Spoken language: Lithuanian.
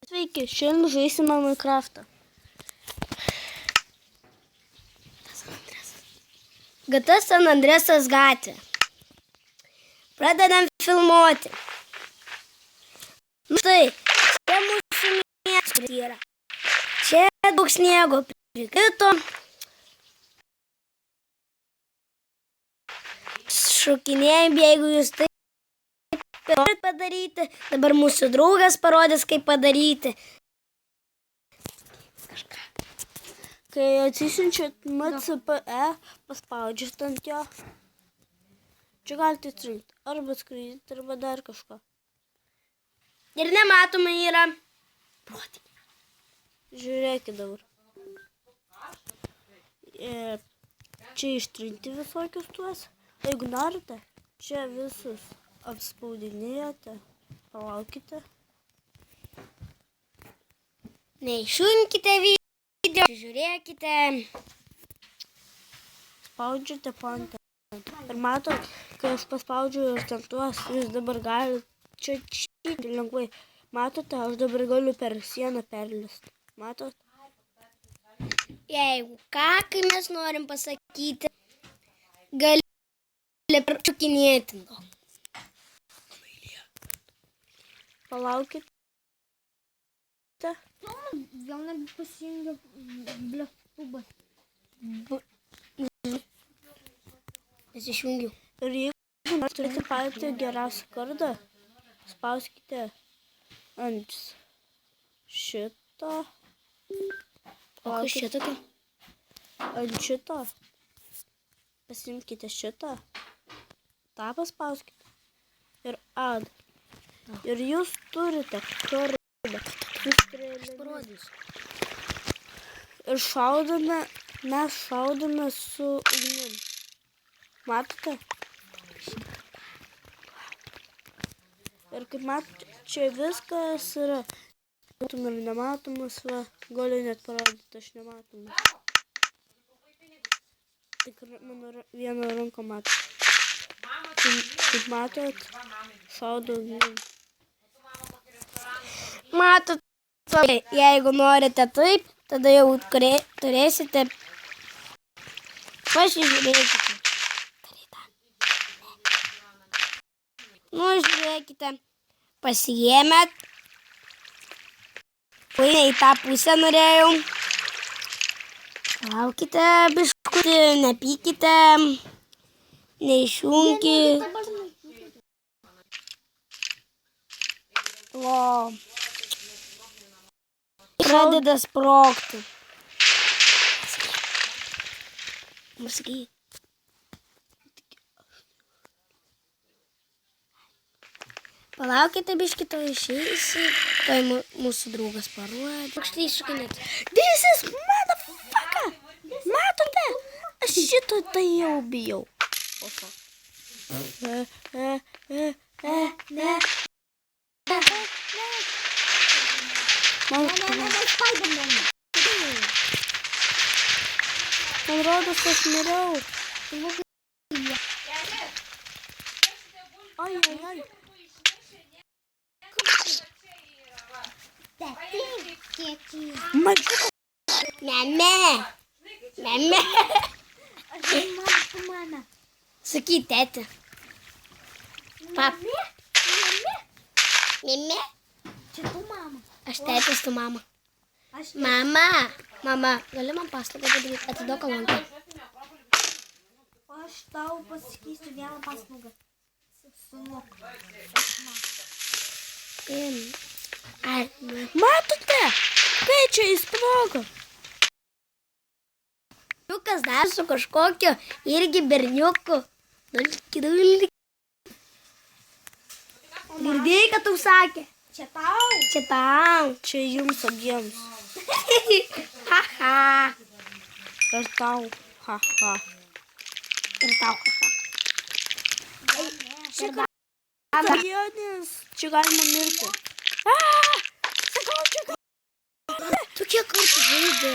Sveiki, šiandien žaisime Minecraftą. GTA San Andresas gatvė. Pradedam filmuoti. Štai, čia mūsų miestas yra. Čia daug sniego prikrito. Šokinėjim, jeigu jūs taip norite padaryti. Dabar mūsų draugas parodys, kaip padaryti. Kai atsisiunčiat MCPE, paspaudžiat ant jo. Čia galite atsirinkti arba skraidyti, arba dar kažką. Ir nematoma yra. Žiūrėkit dabar. Čia ištrinti visokius tuos. Jeigu norite, čia visus apspaudinėjate. Palaukite. Neišjunkite video. Žiūrėkite. Spaudžiate pantą. Ir matot, kai aš paspaudžiu ir ten tuos, jūs dabar galite čia lengvai. Matote, aš dabar galiu per sieną perlisti. Matot? Jeigu ką, kai mes norim pasakyti, gali peršokinėti. Palaukite. Gal nebepasijungia bleftuba. Aš išjungiu. Ir jeigu turite patį geriausią kardą, spauskite ant šito. O kas šito? Ant šito. Pasimkite šitą. tą paspauskite ir add. Ir jūs turite kardą. Ir šaudome, mes šaudome su ugnim. Matote? Ir kaip matote, čia viskas yra. Matom ir nematomas, va, galiu net parodyti, aš nematomas. Tik mano vieną ranką matot. Kaip matot, šaudo ugnim. Matot, jeigu norite taip, tada jau turėsite. Pasižiūrėkite. Nu, žiūrėkite. Pasiėmėt. Į tą pusę norėjau. Laukite biškutį, nepykite. Neišjunkit. O. Pradeda sprogti. Pasakyk. Palaukite biškį, to išeisi. Tai mūsų draugas paruodė. Pakštai iššokinėti. This is motherfucker! Matote? Aš šito tai jau bijau. Opa. Ne. Man rodos, aš miriau. Ai. Mačiukas. Meme. Mama. Sakyk, tėti. Pap. Meme. Čia tu mama. Aš tėtis, tu mama. Mama, gali man paslaugą padaryti, atiduok kalanką. Aš tau pasakysiu vieną paslaugą. Sunuk. Matote, kai čia įsprogo? Berniukas dar su kažkokiu irgi berniuku. Girdėjai, kad tau sakė? Čia tau. Čia jums abiems. Haha. Ir tau. Haha. Čia galima mirti. Sakau, čia galima. Tu kiek kartų žaidė?